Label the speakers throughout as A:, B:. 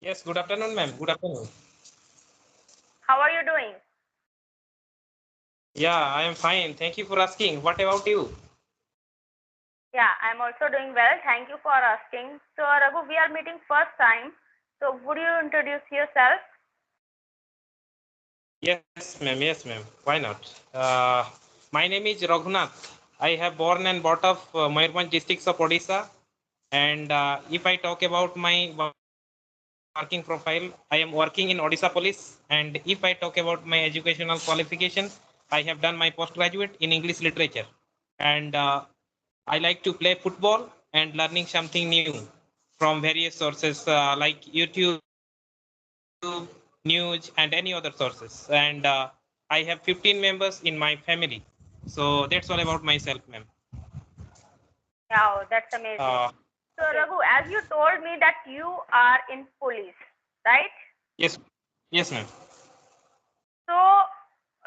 A: Yes, good afternoon, ma'am. Good afternoon.
B: How are you doing?
A: Yeah, I am fine. Thank you for asking. What about you?
B: Yeah, I'm also doing well. Thank you for asking. So, Raghu, we are meeting first time. So, would you introduce yourself?
A: Yes, ma'am. Yes, ma'am. Why not? My name is Raghunath. I have born and brought up Mayurbhanj districts of Odisha. And if I talk about my working profile, I am working in Odisha Police. And if I talk about my educational qualification, I have done my postgraduate in English literature. And I like to play football and learning something new from various sources like YouTube, news, and any other sources. And I have 15 members in my family. So that's all about myself, ma'am.
B: Yeah, oh, that's
A: Uh,
B: amazing. So, Raghu, as you told me that you are in police, right?
A: yes, yes, ma'am.
B: So,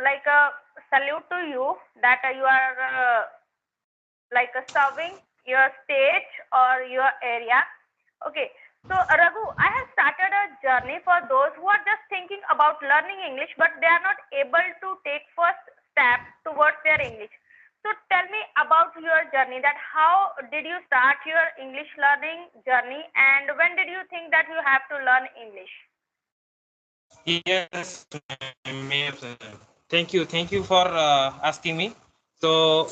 B: like a salute to you that you are serving your state or your area. Okay. So, Raghu, I have started a journey for those who are just thinking about learning English, but they are not able to take first step towards their English. So, tell me about your journey. That how did you start your English learning journey, and when did you think that you have to learn English?
A: Yes, ma'am. Yes, ma'am. Thank you for asking me. So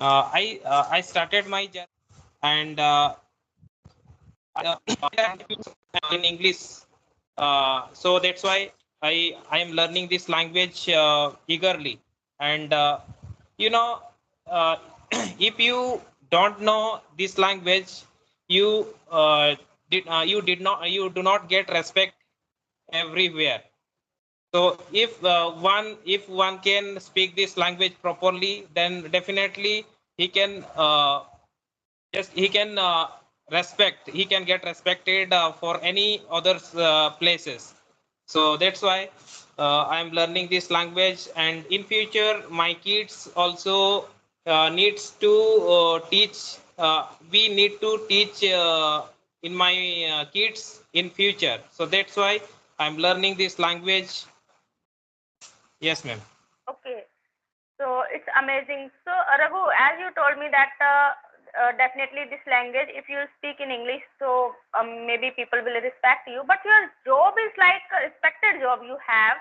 A: I started my journey and in English. So that's why I am learning this language eagerly. And you know, uh, if you don't know this language, you you do not get respect everywhere. So if one can speak this language properly, then definitely he can just he can respect he can get respected for any other places. So that's why I am learning this language, and in future my kids also needs to teach we need to teach in my kids in future. So that's why I'm learning this language. Yes, ma'am.
B: Okay. So it's amazing. So Raghu, as you told me that definitely this language, if you speak in English, so maybe people will respect you. But your job is like a respected job. You have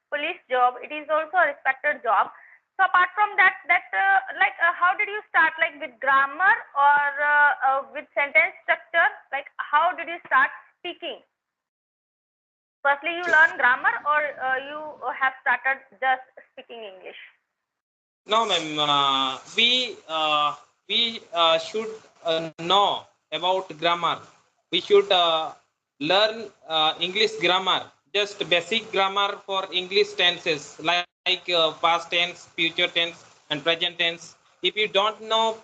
B: police job. It is also a respected job. So apart from that, how did you start? Like with grammar or with sentence structure? Like how did you start speaking? Firstly, you learn grammar, or you have started just speaking English.
A: No, ma'am. We should know about grammar. We should learn English grammar, just basic grammar for English tenses like past tense, future tense, and present tense. If you don't know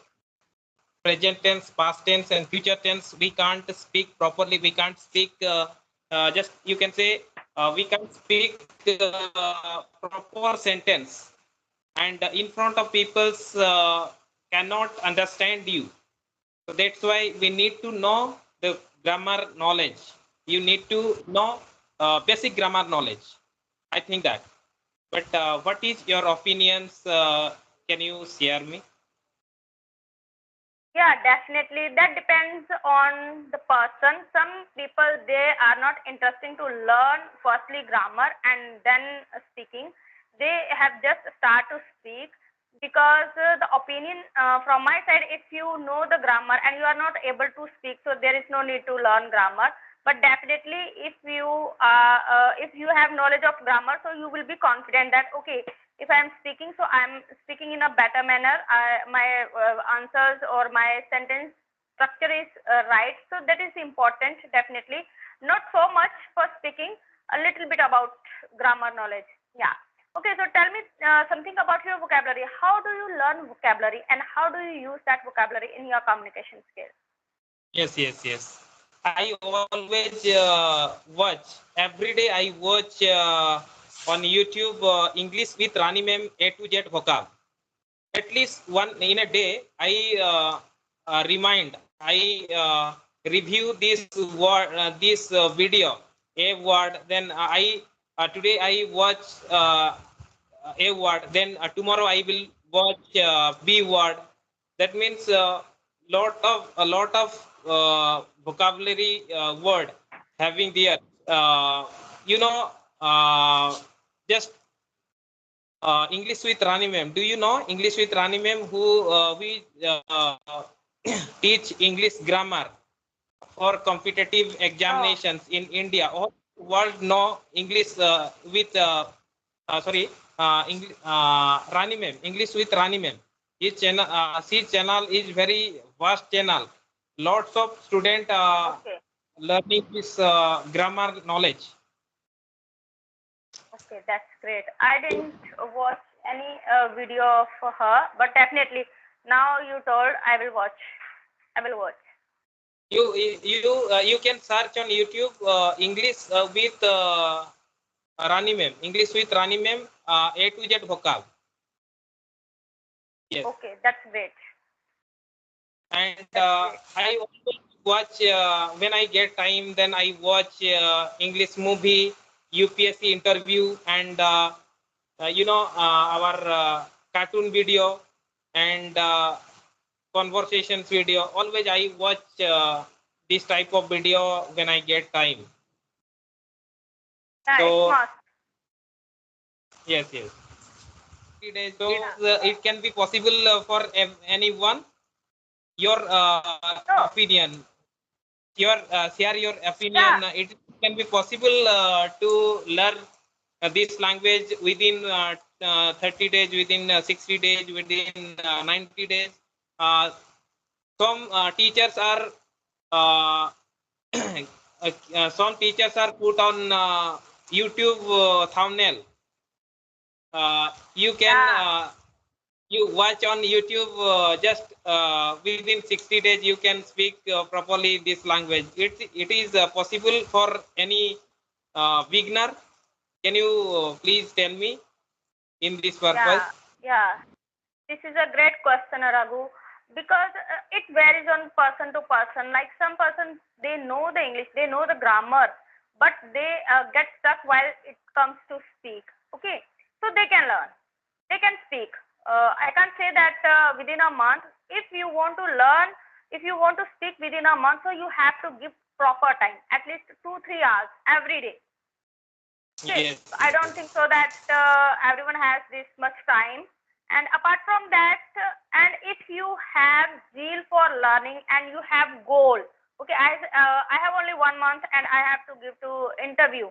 A: present tense, past tense, and future tense, we can't speak properly. We can't speak. Just you can say we can't speak proper sentence, and in front of people's cannot understand you. So that's why we need to know the grammar knowledge. You need to know basic grammar knowledge. I think that. But what is your opinions? Can you share me?
B: Yeah, definitely. That depends on the person. Some people they are not interesting to learn firstly grammar and then speaking. They have just start to speak because the opinion from my side, if you know the grammar and you are not able to speak, so there is no need to learn grammar. But definitely, if you have knowledge of grammar, so you will be confident that okay, if I'm speaking, so I'm speaking in a better manner. My answers or my sentence structure is right. So that is important, definitely. Not so much for speaking, a little bit about grammar knowledge. Yeah. Okay, so tell me something about your vocabulary. How do you learn vocabulary and how do you use that vocabulary in your communication skills?
A: Yes, yes, yes. I always watch every day. I watch on YouTube English with Rani Mem A to Z vocab. At least one in a day. I remind. I review this word, this video A word, then I today I watch A word, then tomorrow I will watch B word. That means a lot of vocabulary word having there. You know, just English with Rani ma'am. Do you know English with Rani ma'am, who we teach English grammar for competitive
B: Oh,
A: examinations in India? All world know English with sorry, Rani ma'am. English with Rani ma'am. His channel is very vast channel. Lots of student
B: okay.
A: learning this grammar knowledge.
B: Okay, that's great. I didn't watch any video of her, but definitely now you told I will watch. I will watch.
A: You can search on YouTube English with Rani ma'am. English with Rani ma'am. A to Z vocab. Yes.
B: Okay, that's great.
A: And
B: That's great.
A: I always watch when I get time. Then I watch English movie, UPSC interview, and our cartoon video and conversations video. Always I watch this type of video when I get time.
B: Yeah, it's
A: So
B: must.
A: yes, yes. 3 days. So
B: Yeah.
A: it can be possible for anyone. Your
B: So,
A: opinion. Share your
B: yeah,
A: opinion. It can be possible to learn this language within 30 days, within 60 days, within 90 days. Uh, some teachers are uh, some teachers are put on YouTube thumbnail. You can
B: yeah,
A: you watch on YouTube just within 60 days you can speak properly this language. It is possible for any beginner. Can you please tell me in this purpose?
B: yeah, yeah. This is a great question, Raghu, because it varies on person to person. Like some persons, they know the English, they know the grammar, but they get stuck while it comes to speak. Okay, so they can learn, they can speak. I can't say that within a month. If you want to learn, if you want to speak within a month, so you have to give proper time, at least 2-3 hours every day. Okay,
A: Yes,
B: I don't think so that everyone has this much time. And apart from that, and if you have zeal for learning and you have goal, okay, I have only 1 month and I have to give to interview.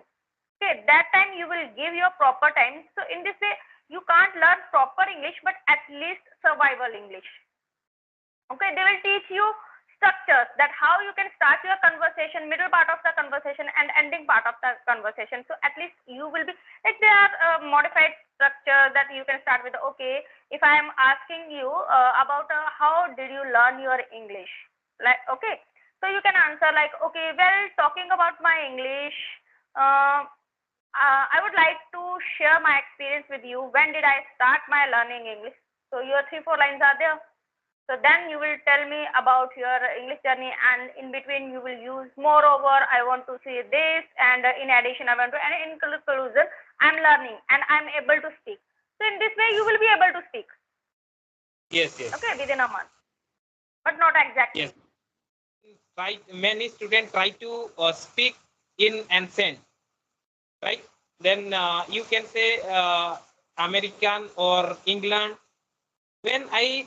B: Okay, that time you will give your proper time. So in this way, you can't learn proper English, but at least survival English. Okay, they will teach you structures, that how you can start your conversation, middle part of the conversation and ending part of the conversation. So at least you will be like, there are modified structure that you can start with. Okay, if I am asking you about how did you learn your English, like, okay, so you can answer like, okay, well, talking about my English, uh, I would like to share my experience with you. When did I start my learning English? So your 3-4 lines are there. So then you will tell me about your English journey, and in between you will use moreover, I want to say this, and in addition, I want to, and in conclusion, I'm learning and I'm able to speak. So in this way, you will be able to speak,
A: yes, yes,
B: okay, within a month, but not
A: yes.
B: exactly.
A: Many students try to speak in accent, right? Then you can say American or England. When I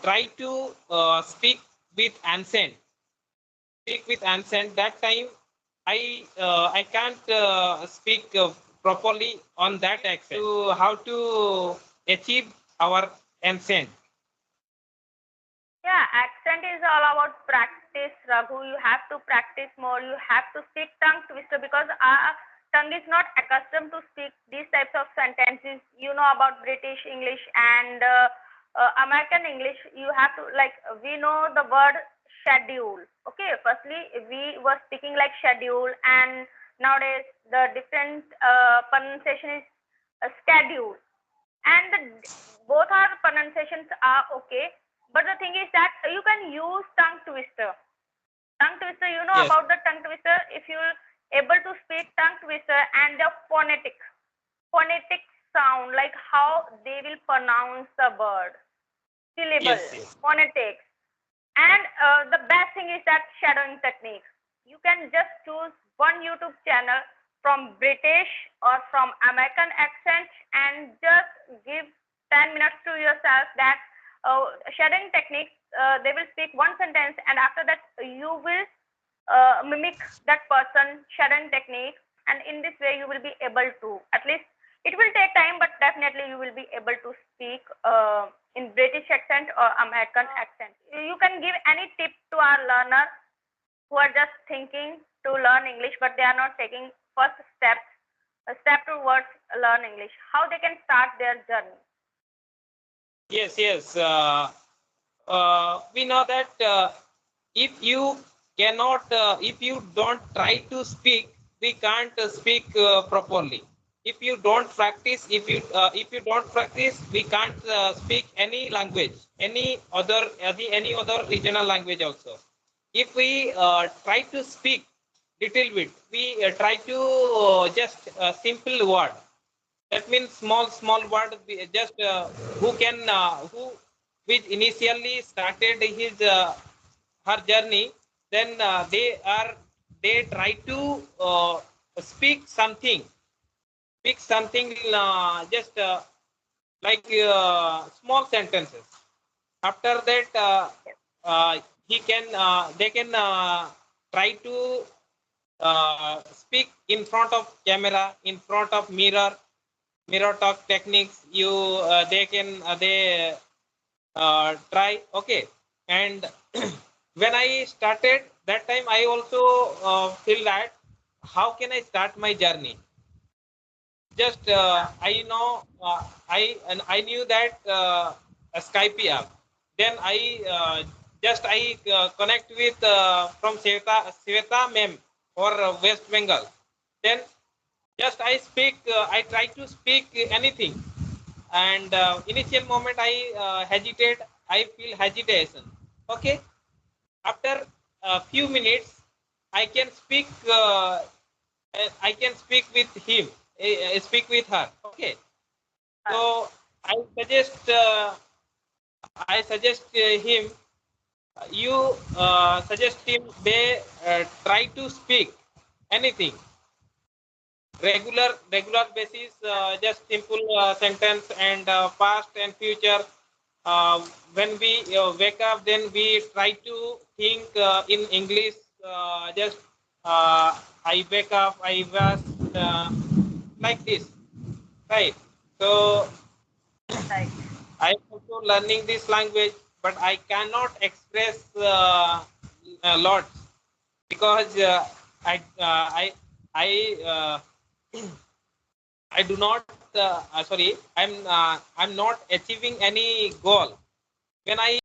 A: try to with accent, speak with accent, that time I can't speak properly on that accent. To how to achieve our accent?
B: Yeah, accent is all about practice, Raghu. You have to practice more. You have to speak tongue twister, because our tongue is not accustomed to speak these types of sentences. You know about British English and American English. You have to, like, we know the word schedule. Okay, firstly, we were speaking like schedule, and nowadays the different pronunciation is schedule, and both our pronunciations are okay, but the thing is that you can use tongue twister. Tongue twister, you know
A: Yes.
B: about the tongue twister. If you able to speak tongue twister and the phonetic sound, like how they will pronounce the word, syllable,
A: Yes, yes.
B: phonetics. And the best thing is that shadowing technique. You can just choose one YouTube channel from British or from American accent and just give 10 minutes to yourself that shadowing technique, they will speak one sentence and after that you will mimic that person shadowing technique, and in this way you will be able to, at least it will take time, but definitely you will be able to speak in British accent or American accent. You can give any tip to our learner who are just thinking to learn English but they are not taking first steps, a step towards learn English, how they can start their journey.
A: Yes, yes. We know that if you cannot, if you don't try to speak, we can't speak properly. If you don't practice, if you don't practice, we can't speak any language, any other regional language also. If we try to speak little bit, we try to just a simple word. That means small word. Just who can who which initially started his her journey, then they try to speak something, just like small sentences. After that, he can they can try to speak in front of camera, in front of mirror talk techniques. You they can they try. Okay. And when I started that time, I also feel that how can I start my journey. Just I know I knew that a Skype app. Then I just I connect with from Sveta mem or West Bengal. Then just I speak, I try to speak anything, and initial moment I hesitate, I feel hesitation. Okay. After a few minutes I can speak, I can speak with him, speak with her. Okay. So I suggest him, you suggest him, they try to speak anything regular basis, just simple sentence and past and future. When we wake up, then we try to think in English, just I wake up, I was like this, right? So
B: Right.
A: I am also learning this language, but I cannot express a lot because I I do not. Sorry, I'm not achieving any goal when I